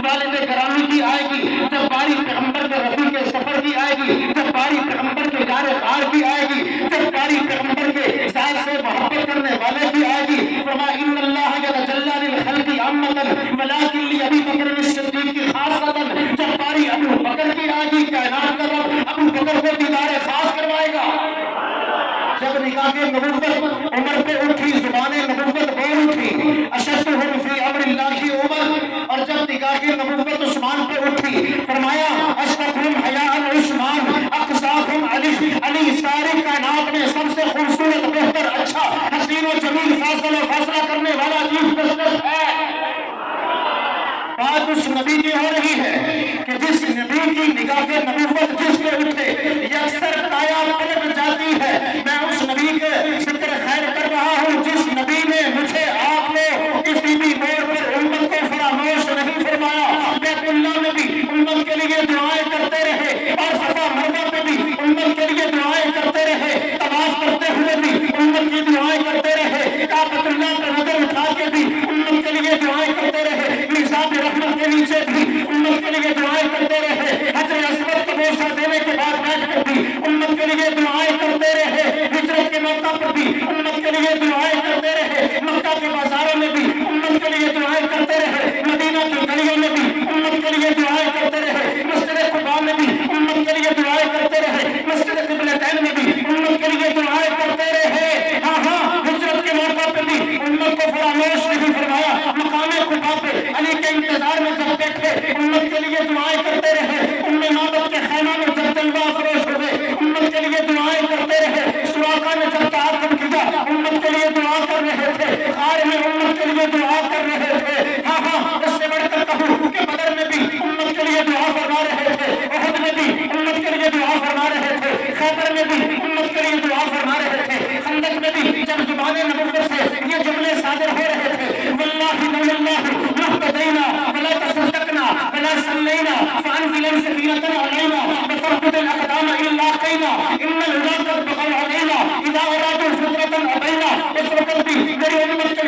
والد گرامی کی آئے گی، جب باری پیغمبر کے رفیق کے سفر کی آئے گی، جب باری پیغمبر کے جار غار کی آئے گی، جب باری پیغمبر کے ذات سے محبت کرنے والے کی آئے گی۔ فرمایا ان اللہ یتجلی للخلق عامۃ ولکن لابی بکر الصدیق خاصۃ۔ جب باری ابو بکر کی آئے گی، کائنات کا رب ابو بکر کو دیدار خاص کروائے گا۔ جب نکاح نبوت عمر پہ اٹھی، زبان نبوت بول اٹھی، اشدہم فی امر اللہ عمر، اور جب نکاح نبوت عثمان پہ اٹھی، فرمایا اشرفہم حیاء عثمان اقصاہم علی۔ علی ساری کائنات میں سب سے خوبصورت، بہتر، اچھا، حسین و جمیل، فاصل و فاصلہ کرنے والا چیف جسٹس ہے۔ بات اس نبی کی ہو رہی ہے کہ جس نبی کی نگاہ نبوت جس پہ اٹھے یکسر کایا پلٹ جاتی ہے۔ میں اس نبی کے ذکر خیر کر رہا ہوں جس نبی نے مجھے آپ کو کسی بھی موڑ پر امت کو فراموش نہیں فرمایا۔ بیت اللہ میں بھی امت کے لیے دعائیں کرتے رہے، اور صفا مروہ پہ بھی امت کے لیے دعائیں کرتے رہے، طواف کرتے ہوئے بھی امت کی دعائیں کرتے رہے، کعبۃ اللہ پر نظر اٹھا کے بھی امت کے لیے دعائیں کرتے رہے، میزاب رحمت کے نیچے بھی امت کے لیے دعائیں کرتے رہے، حجر اسود کو بوسہ دینے کے بعد بیٹھ کر بھی امت کے لیے دعائیں کرتے رہے، ہجرت کے موقع پر بھی امت کے لیے دعائیں کرتے رہے، مکہ کے بازاروں میں بھی امت کے لیے دعائیں کرتے رہے، مدینہ کی گلیوں میں بھی امت کے لیے دعائیں کرتے رہے، مسجد قباء میں بھی امت کے لیے دعائیں کرتے رہے، مسجد قبلتین میں بھی امت کے لیے دعائیں کرتے رہے۔ ہاں ہاں، ہجرت کے موقع پہ بھی امت کو فراموش نہیں فرمایا۔ مقام قباء پہ علی کے انتظار میں جب بیٹھے امت کے لیے دعائیں کرتے رہے، ام مابت کے خیمہ میں جب جلوہ افروز ہوئے امت کے لیے دعائیں کرتے رہے، سراقہ نے جب تعاقب کیا امت کے لیے دعا کر رہے تھے، غار میں امت کے لیے دعا کر رہے تھے۔ ہاں ہاں، اس سے بڑھ کر کہوں کہ بدر میں بھی امت کے لیے دعا فرما رہے تھے، احد میں بھی امت کے لیے دعا فرما رہے تھے، خیبر میں بھی امت کے لیے دعا فرما رہے تھے، خندق میں بھی جب زبان نبوت سے یہ جملے صادر ہو رہے تھے، واللہ لولا اللہ مهتدینا ولا تصدقنا ولا صلینا فانزل سکینة علینا وثبت الاقدام ان لاقینا ان الهدى قد بغوا علینا اذا ارادوا فترة ابینا۔ اس وقت بھی میری امت